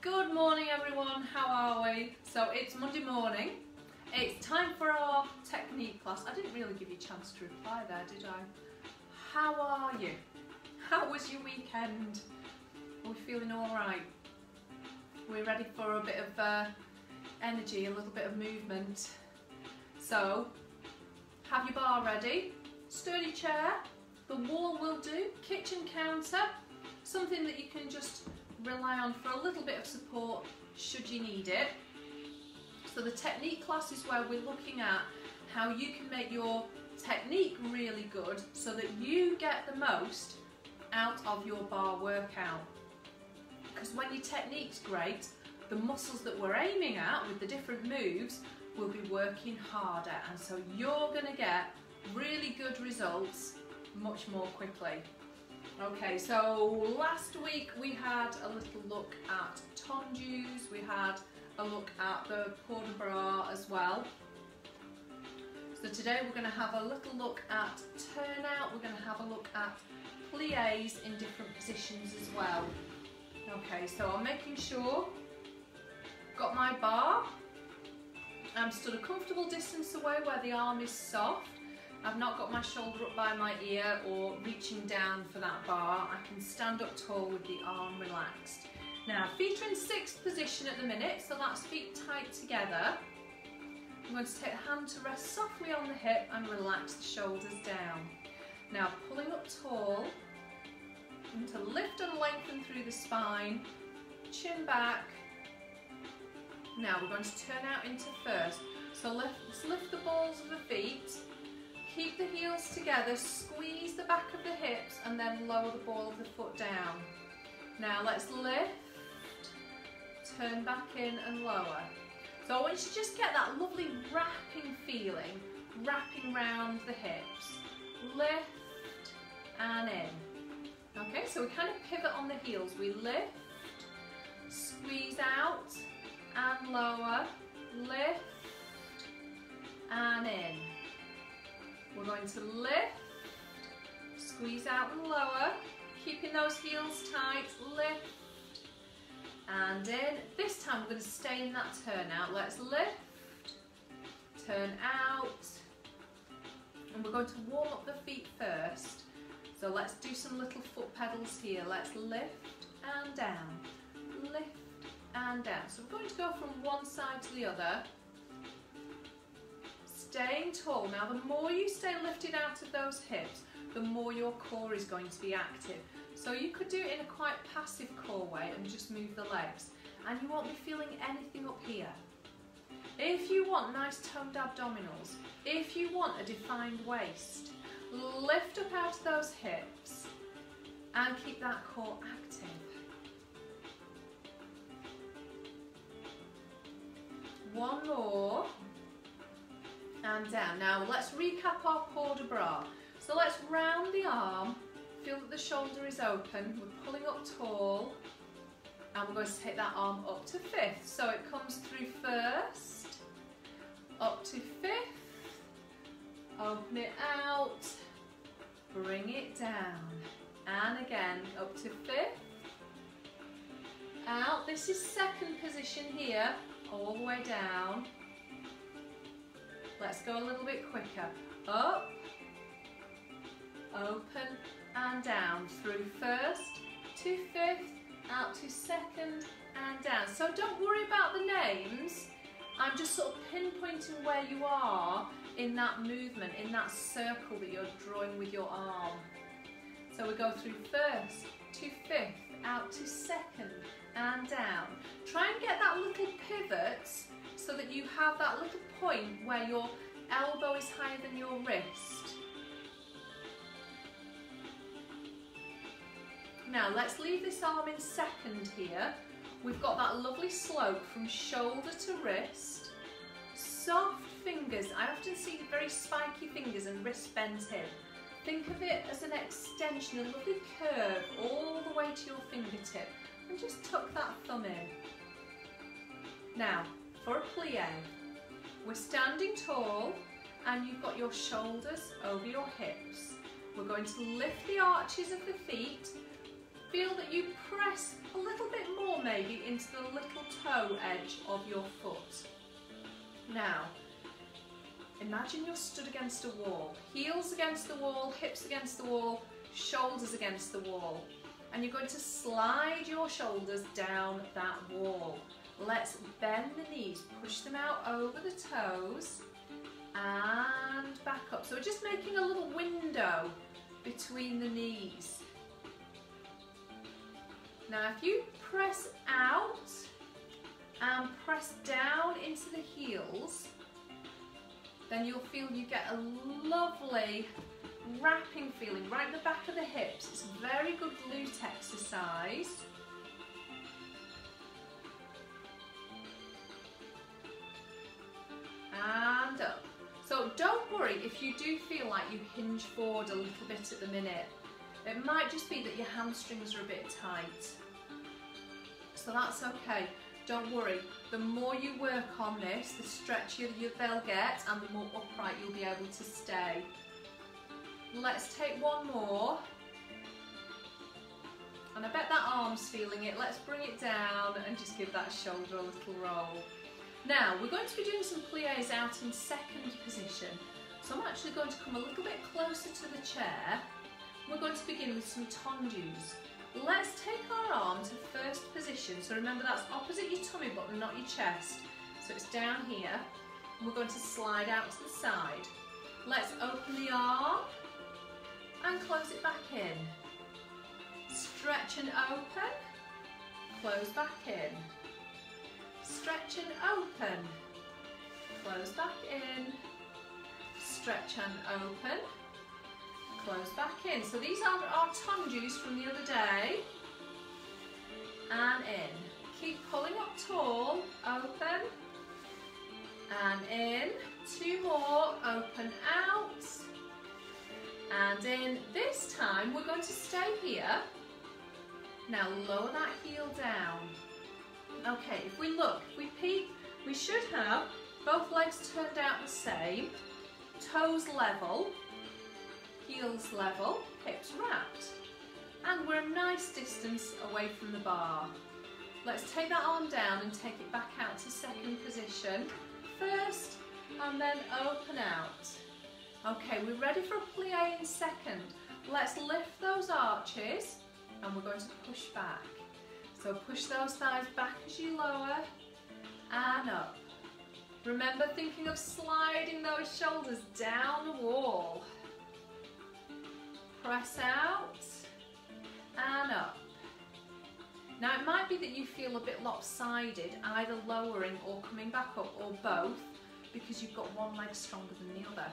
Good morning everyone, how are we? So it's Monday morning, it's time for our technique class. I didn't really give you a chance to reply there, did I? How are you? How was your weekend? Are we feeling alright? We're ready for a bit of energy, a little bit of movement. So, have your bar ready, sturdy chair, the wall will do, kitchen counter, something that you can just rely on for a little bit of support should you need it. So the technique class is where we're looking at how you can make your technique really good so that you get the most out of your bar workout. Because when your technique's great, the muscles that we're aiming at with the different moves will be working harder, and so you're going to get really good results much more quickly. Okay, so last week we had a little look at tendus, we had a look at the port de bras as well. So today we're going to have a little look at turnout, we're going to have a look at plies in different positions as well. Okay, so I'm making sure, got my bar, I'm stood a comfortable distance away where the arm is soft. I've not got my shoulder up by my ear or reaching down for that bar. I can stand up tall with the arm relaxed. Now, feet are in sixth position at the minute, so that's feet tight together. I'm going to take the hand to rest softly on the hip and relax the shoulders down. Now, pulling up tall, and to lift and lengthen through the spine, chin back. Now, we're going to turn out into first. So let's lift the balls of the feet. Keep the heels together, squeeze the back of the hips and then lower the ball of the foot down. Now let's lift, turn back in and lower. So I want you to just get that lovely wrapping feeling, wrapping round the hips. Lift and in. Okay, so we kind of pivot on the heels. We lift, squeeze out and lower, lift and in. We're going to lift, squeeze out and lower, keeping those heels tight, lift and in. This time we're going to stay in that turnout. Let's lift, turn out, and we're going to warm up the feet first. So let's do some little foot pedals here. Let's lift and down, lift and down. So we're going to go from one side to the other. Staying tall. Now the more you stay lifted out of those hips, the more your core is going to be active. So you could do it in a quite passive core way and just move the legs, and you won't be feeling anything up here. If you want nice toned abdominals, if you want a defined waist, lift up out of those hips and keep that core active. One more. And down. Now let's recap our port de bras. So let's round the arm, feel that the shoulder is open, we're pulling up tall, and we're going to take that arm up to fifth. So it comes through first, up to fifth, open it out, bring it down, and again up to fifth, out. This is second position here, all the way down. Let's go a little bit quicker. Up, open and down. Through first to fifth, out to second and down. So don't worry about the names. I'm just sort of pinpointing where you are in that movement, in that circle that you're drawing with your arm. So we go through first to fifth, out to second and down. Try and get that little pivot so that you have that little point where your elbow is higher than your wrist. Now let's leave this arm in second here. We've got that lovely slope from shoulder to wrist. Soft fingers. I often see very spiky fingers and wrist bent in. Think of it as an extension, a lovely curve all the way to your fingertip, and just tuck that thumb in. Now, for a plie, we're standing tall and you've got your shoulders over your hips. We're going to lift the arches of the feet. Feel that you press a little bit more maybe into the little toe edge of your foot. Now, imagine you're stood against a wall, heels against the wall, hips against the wall, shoulders against the wall, and you're going to slide your shoulders down that wall. Let's bend the knees, push them out over the toes and back up. So we're just making a little window between the knees. Now if you press out and press down into the heels, then you'll feel you get a lovely wrapping feeling right in the back of the hips. It's a very good glute exercise. And up. So don't worry if you do feel like you hinge forward a little bit at the minute. It might just be that your hamstrings are a bit tight. So that's okay. Don't worry. The more you work on this, the stretchier they'll get and the more upright you'll be able to stay. Let's take one more. And I bet that arm's feeling it. Let's bring it down and just give that shoulder a little roll. Now, we're going to be doing some plies out in second position. So I'm actually going to come a little bit closer to the chair. We're going to begin with some tendus. Let's take our arm to first position. So remember, that's opposite your tummy button, not your chest. So it's down here. And we're going to slide out to the side. Let's open the arm and close it back in. Stretch and open, close back in. Stretch and open, close back in. Stretch and open, close back in. So these are our tendus from the other day. And in. Keep pulling up tall, open, and in. Two more, open out, and in. This time we're going to stay here. Now lower that heel down. Okay, if we look, if we peek, we should have both legs turned out the same, toes level, heels level, hips wrapped. And we're a nice distance away from the bar. Let's take that arm down and take it back out to second position. First, and then open out. Okay, we're ready for a plie in second. Let's lift those arches and we're going to push back. So push those thighs back as you lower and up. Remember, thinking of sliding those shoulders down the wall. Press out and up. Now it might be that you feel a bit lopsided, either lowering or coming back up, or both, because you've got one leg stronger than the other.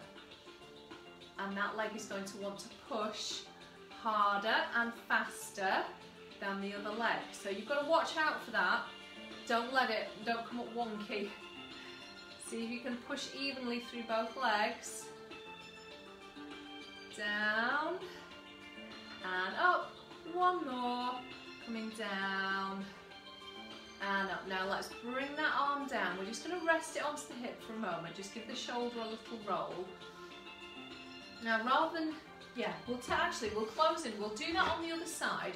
And that leg is going to want to push harder and faster than the other leg. So you've got to watch out for that. Don't come up wonky. See if you can push evenly through both legs. Down and up. One more. Coming down and up. Now let's bring that arm down. We're just going to rest it onto the hip for a moment. Just give the shoulder a little roll. Now rather than, we'll close in. We'll do that on the other side.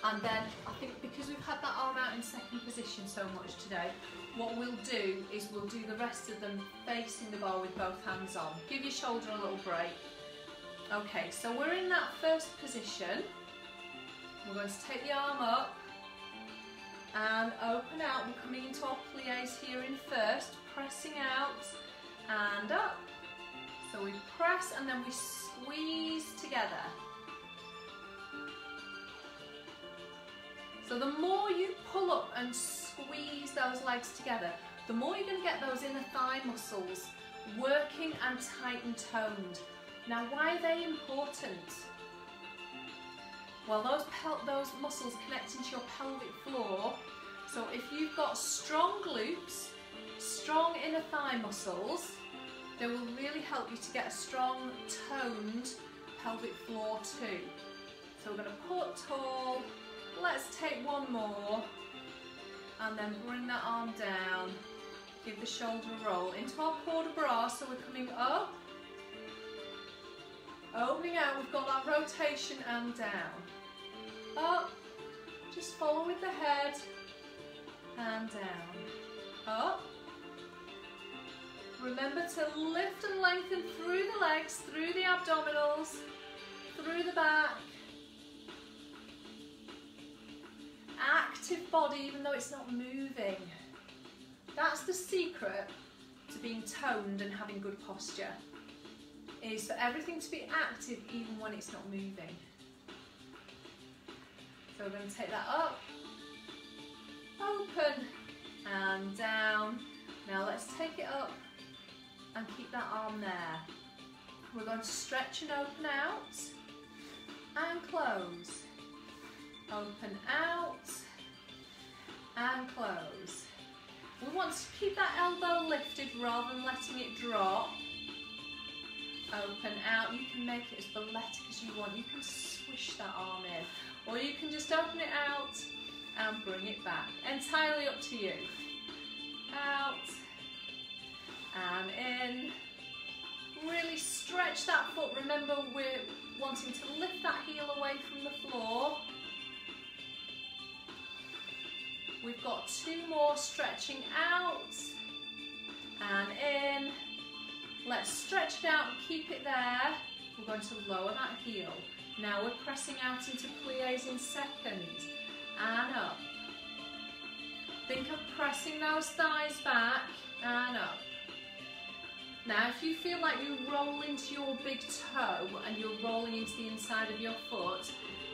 And then I think because we've had that arm out in second position so much today, what we'll do is we'll do the rest of them facing the bar with both hands on. Give your shoulder a little break. Okay, so we're in that first position. We're going to take the arm up and open out. We're coming into our plies here in first, pressing out and up. So we press and then we squeeze together. So the more you pull up and squeeze those legs together, the more you're going to get those inner thigh muscles working and tight and toned. Now why are they important? Well, those muscles connect into your pelvic floor. So if you've got strong glutes, strong inner thigh muscles, they will really help you to get a strong, toned pelvic floor too. So we're going to pull up tall. Let's take one more. And then bring that arm down. Give the shoulder a roll into our port de bras. So we're coming up. Opening out, we've got that rotation and down. Up, just follow with the head, and down. Up. Remember to lift and lengthen through the legs, through the abdominals, through the back. Active body even though it's not moving. That's the secret to being toned and having good posture, is for everything to be active even when it's not moving. So we're going to take that up, open and down. Now let's take it up and keep that arm there. We're going to stretch and open out and close. Open out and close. We want to keep that elbow lifted rather than letting it drop. Open out. You can make it as balletic as you want. You can swish that arm in, or you can just open it out and bring it back. Entirely up to you. Out and in. Really stretch that foot. Remember, we're wanting to lift that heel away from the floor. We've got 2 more, stretching out and in. Let's stretch it out and keep it there. We're going to lower that heel. Now we're pressing out into plies in second and up. Think of pressing those thighs back and up. Now if you feel like you roll into your big toe and you're rolling into the inside of your foot,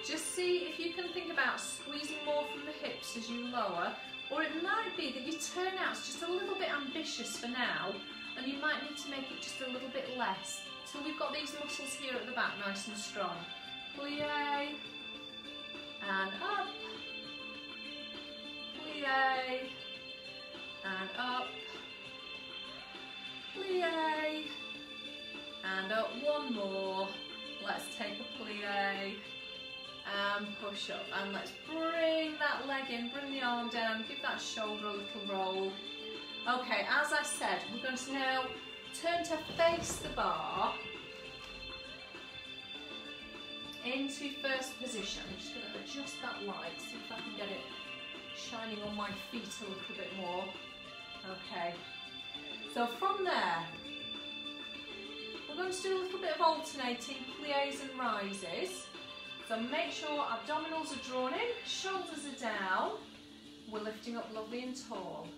just see if you can think about squeezing more from the hips as you lower, or it might be that your turnout's just a little bit ambitious for now, and you might need to make it just a little bit less, till we've got these muscles here at the back nice and strong. Plie, and up, plie, and up, plie, and up. One more. Let's take a plie and push up, and let's bring that leg in, bring the arm down, give that shoulder a little roll. Okay, as I said, we're going to now turn to face the bar into first position. I'm just going to adjust that light, see if I can get it shining on my feet a little bit more. Okay, so from there, we're going to do a little bit of alternating plies and rises. So make sure abdominals are drawn in, shoulders are down. We're lifting up lovely and tall.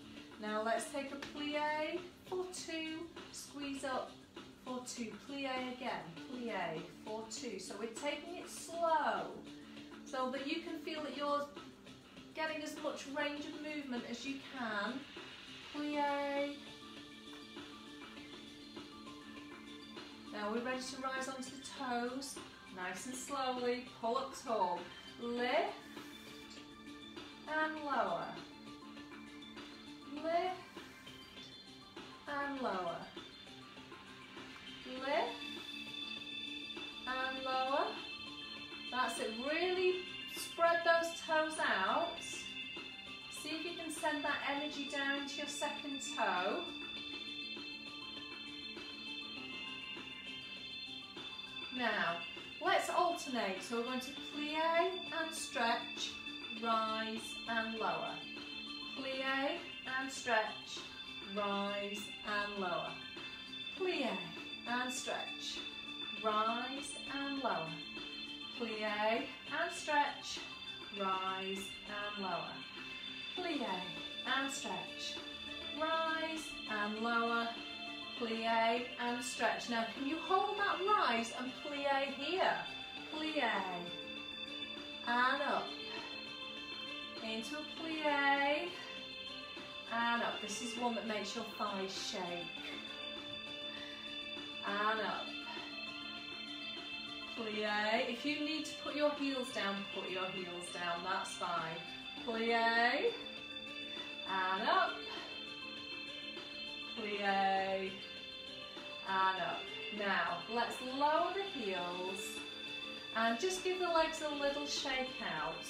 Now let's take a plie for 2, squeeze up for 2, plie again, plie for 2. So we're taking it slow so that you can feel that you're getting as much range of movement as you can. Plie. Now we're ready to rise onto the toes. Nice and slowly, pull up tall, lift and lower, lift and lower, lift and lower. That's it, really spread those toes out. See if you can send that energy down into your second toe. Now, let's alternate. So we're going to plie and stretch, rise and lower. Plie and stretch, rise and lower. Plie and stretch, rise and lower. Plie and stretch, rise and lower. Plie and stretch, rise and lower. Plie and stretch. Now can you hold that rise and plie here? Plie and up. Into a plie and up. This is one that makes your thighs shake. And up. Plie. If you need to put your heels down, put your heels down. That's fine. Plie and up. Plie and up. Now let's lower the heels and just give the legs a little shake out.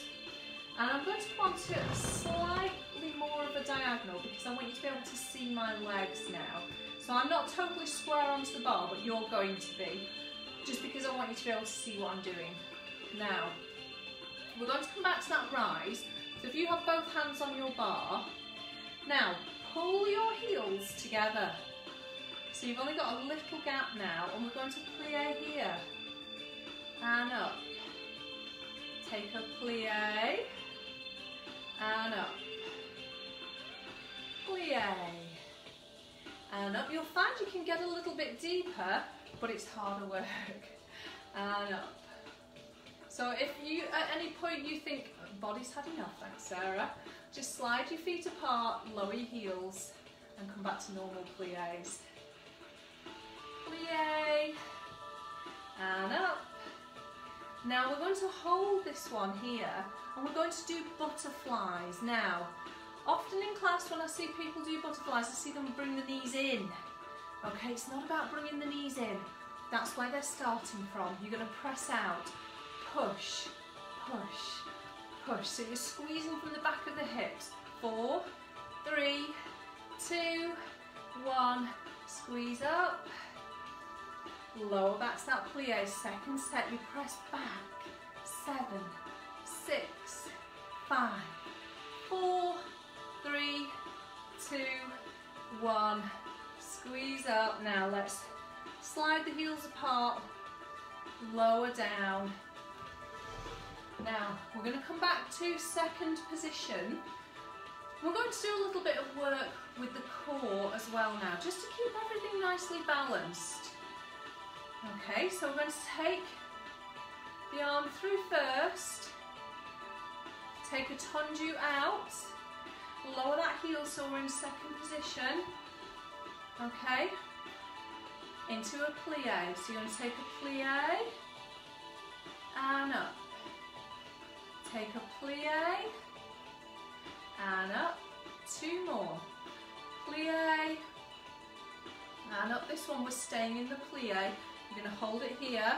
And I'm going to want to slightly more of a diagonal because I want you to be able to see my legs now. So I'm not totally square onto the bar, but you're going to be, just because I want you to be able to see what I'm doing. Now, we're going to come back to that rise. So if you have both hands on your bar, Now, pull your heels together. So you've only got a little gap now, and we're going to plie here. And up. Take a plie. And up. Plie. And up. You'll find you can get a little bit deeper, but it's harder work. And up. So if you, at any point you think, body's had enough, thanks Sarah, just slide your feet apart, lower your heels, and come back to normal plies. Plie, and up. Now we're going to hold this one here, and we're going to do butterflies. Now, often in class when I see people do butterflies, I see them bring the knees in. Okay, it's not about bringing the knees in. That's where they're starting from. You're going to press out, push, push, push. So you're squeezing from the back of the hips. 4, 3, 2, 1. Squeeze up. Lower back to that plie. Second set, you press back. 7, 6, 5, 4, 3, 2, 1. Squeeze up. Now let's slide the heels apart. Lower down. Now we're going to come back to second position. We're going to do a little bit of work with the core as well now, just to keep everything nicely balanced. Okay, so we're going to take the arm through first, take a tendu out, lower that heel so we're in second position, okay, into a plie. So you're going to take a plie, and up, take a plie, and up, 2 more, plie, and up. This one we're staying in the plie. You're going to hold it here,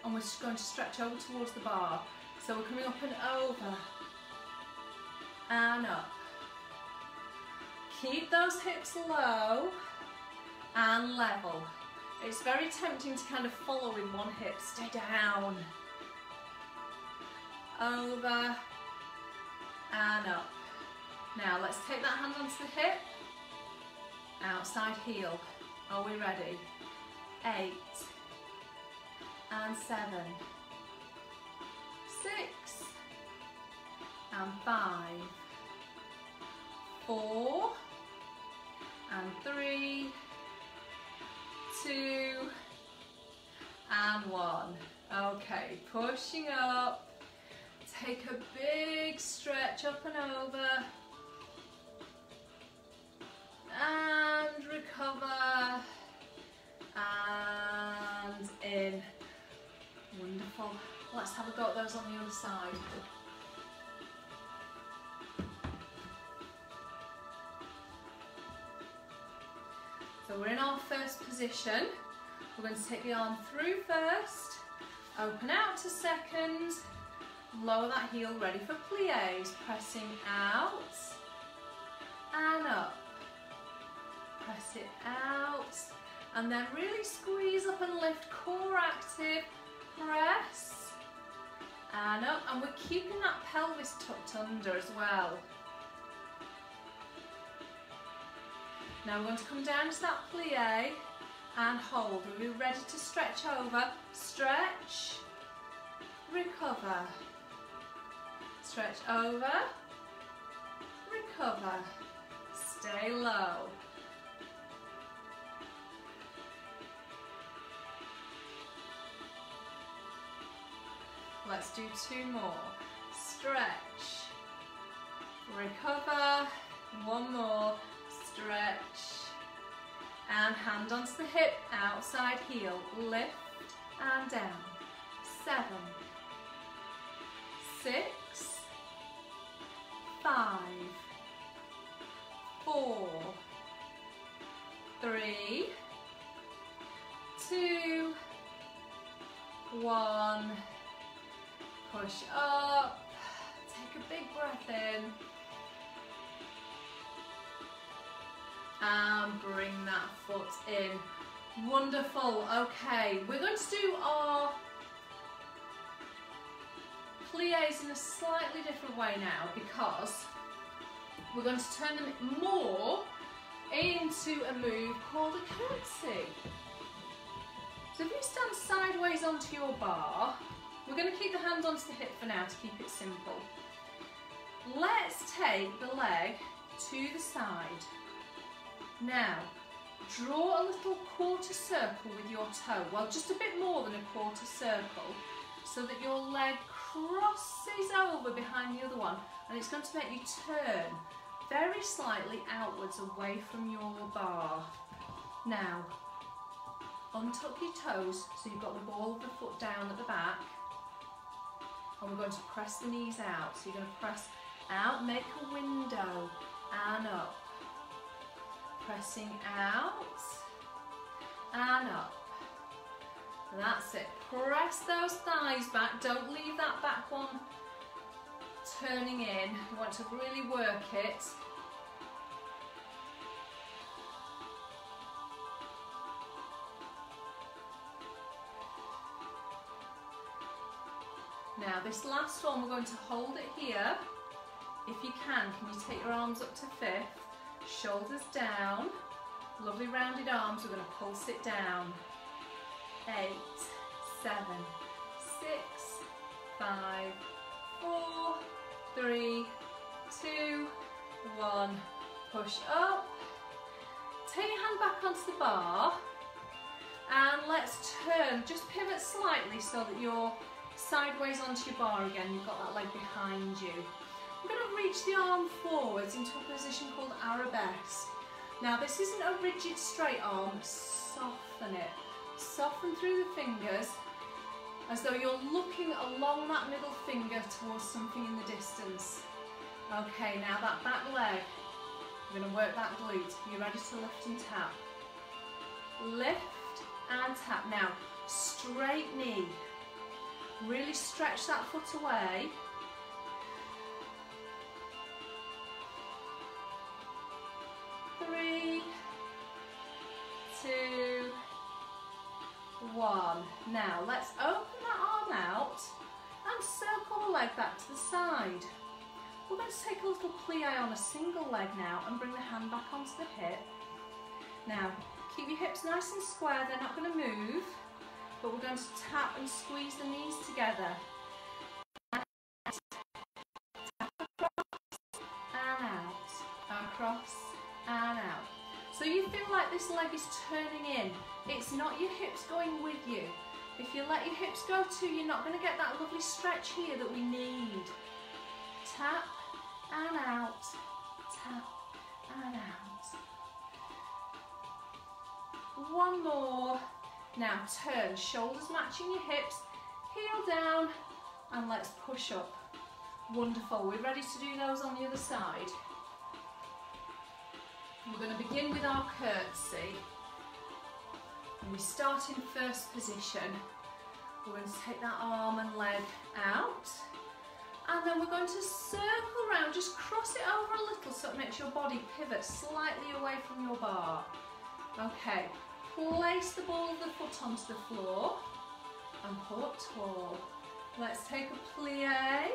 and we're just going to stretch over towards the bar. So we're coming up and over, and up. Keep those hips low and level. It's very tempting to kind of follow with one hip. Stay down, over, and up. Now let's take that hand onto the hip, outside heel. Are we ready? 8, and 7, 6, and 5, 4, and 3, 2, and 1. Okay, pushing up. Take a big stretch up and over. And recover. And in. Wonderful. Let's have a go at those on the other side. So we're in our first position. We're going to take the arm through first, open out to second, lower that heel, ready for plies, pressing out and up. Press it out, and then really squeeze up and lift, core active, press, and up, and we're keeping that pelvis tucked under as well. Now we're going to come down to that plie and hold. We'll be ready to stretch over, stretch, recover, stretch over, recover, stay low. Let's do 2 more. Stretch, recover, 1 more, stretch, and hand onto the hip, outside heel, lift and down. 7, 6, 5, 4, 3, 2, 1. Push up, take a big breath in, and bring that foot in. Wonderful. Okay, we're going to do our plies in a slightly different way now, because we're going to turn them more into a move called a curtsy. So if you stand sideways onto your bar, we're going to keep the hand onto the hip for now to keep it simple. Let's take the leg to the side. Now, draw a little quarter circle with your toe, well, just a bit more than a quarter circle, so that your leg crosses over behind the other one, and it's going to make you turn very slightly outwards away from your bar. Now, untuck your toes so you've got the ball of the foot down at the back, and we're going to press the knees out. So you're going to press out, make a window, and up. Pressing out, and up. That's it. Press those thighs back. Don't leave that back one turning in. You want to really work it. Now this last one, we're going to hold it here. If you can you take your arms up to fifth, shoulders down, lovely rounded arms, we're going to pulse it down. 8, 7, 6, 5, 4, 3, 2, 1. Push up. Take your hand back onto the bar and let's turn, just pivot slightly so that you're sideways onto your bar again. You've got that leg behind you. We're going to reach the arm forwards into a position called arabesque. Now this isn't a rigid straight arm, soften it. Soften through the fingers as though you're looking along that middle finger towards something in the distance. Okay, now that back leg, we're going to work that glute. Are you ready to lift and tap? Lift and tap. Now, straight knee. Really stretch that foot away. Three, 2, 1. Now let's open that arm out and circle the leg back to the side. We're going to take a little plie on a single leg now and bring the hand back onto the hip. Now keep your hips nice and square, they're not going to move, but we're going to tap and squeeze the knees together. Tap across and out, across and out. So you feel like this leg is turning in. It's not your hips going with you. If you let your hips go too, you're not going to get that lovely stretch here that we need. Tap and out, tap and out. One more. Now turn, shoulders matching your hips, heel down, and let's push up. Wonderful. We're ready to do those on the other side. We're going to begin with our curtsy. And we start in first position. We're going to take that arm and leg out. And then we're going to circle around, just cross it over a little so it makes your body pivot slightly away from your bar. Okay, place the ball of the foot onto the floor and pull up tall. Let's take a plie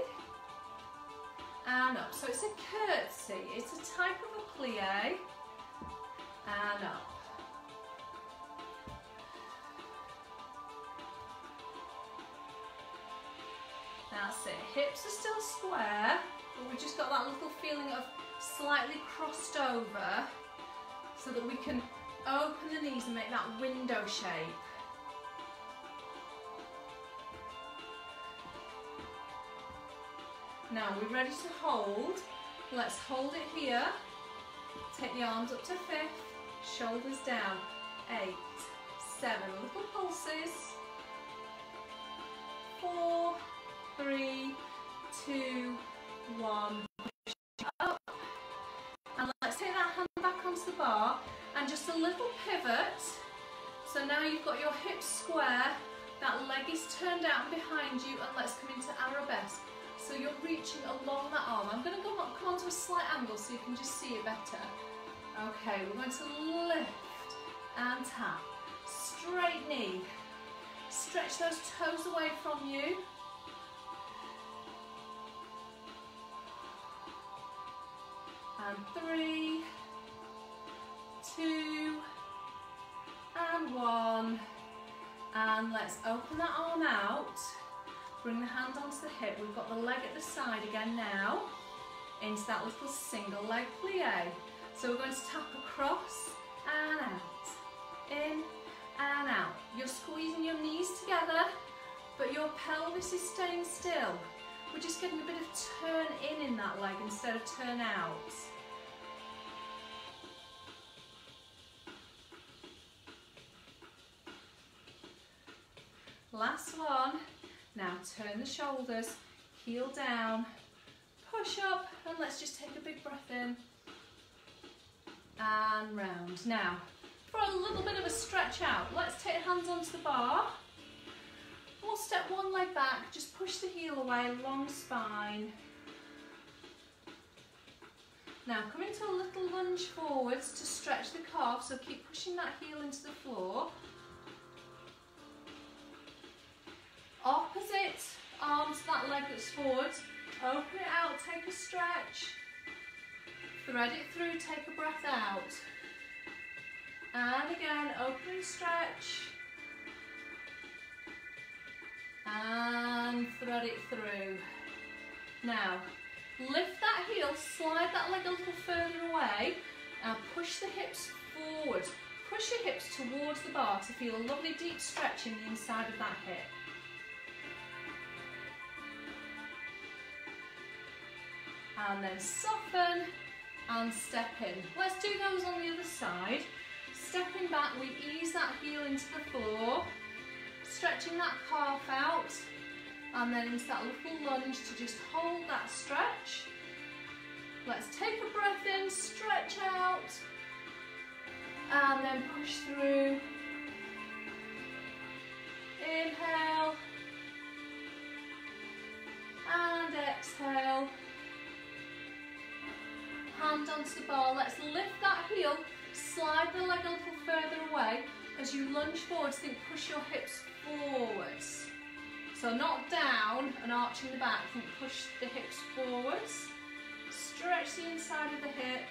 and up. So it's a curtsy, it's a type of a plie and up. That's it. Hips are still square, but we've just got that little feeling of slightly crossed over so that we can open the knees and make that window shape. Now we're ready to hold. Let's hold it here. Take the arms up to fifth, shoulders down. 8, 7, little pulses. 4, 3, 2, 1. Up. And let's take that hand back onto the bar and just a little pivot. So now you've got your hips square, that leg is turned out behind you, and let's come into arabesque. So you're reaching along that arm. I'm going to come onto a slight angle so you can just see it better. Okay, we're going to lift and tap. Straight knee. Stretch those toes away from you. and 3, 2, and 1. And let's open that arm out. Bring the hand onto the hip. We've got the leg at the side again now. Into that little single leg plie. So we're going to tap across and out. In and out. You're squeezing your knees together, but your pelvis is staying still. We're just getting a bit of turn in that leg instead of turn out. Last one. Now turn the shoulders, heel down, push up, and let's just take a big breath in and round. Now, for a little bit of a stretch out, let's take hands onto the bar. We'll step one leg back, just push the heel away, long spine. Now come into a little lunge forwards to stretch the calf, so keep pushing that heel into the floor. Opposite arm to that leg that's forward. Open it out, take a stretch. Thread it through, take a breath out. And again, open and stretch. And thread it through. Now, lift that heel, slide that leg a little further away, and push the hips forward. Push your hips towards the bar to feel a lovely deep stretch in the inside of that hip. And then soften and step in. Let's do those on the other side. Stepping back, we ease that heel into the floor, stretching that calf out, and then into that little lunge to just hold that stretch. Let's take a breath in, stretch out, and then push through. Inhale, and exhale. Hand onto the bar, let's lift that heel, slide the leg a little further away. As you lunge forwards, think push your hips forwards. So not down and arching the back, think push the hips forwards. Stretch the inside of the hip.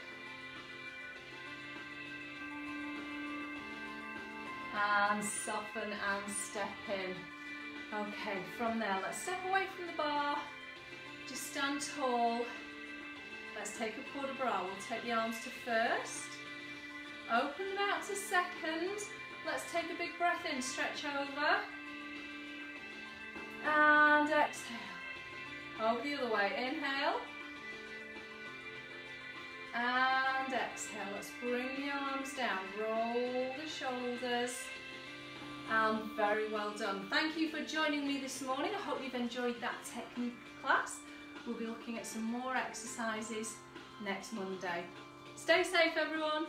And soften and step in. Okay, from there, let's step away from the bar. Just stand tall. Let's take a port de bras. We'll take the arms to first. Open them out to second. Let's take a big breath in, stretch over. And exhale. Over the other way. Inhale. And exhale. Let's bring the arms down. Roll the shoulders. And very well done. Thank you for joining me this morning. I hope you've enjoyed that technique class. We'll be looking at some more exercises next Monday. Stay safe, everyone.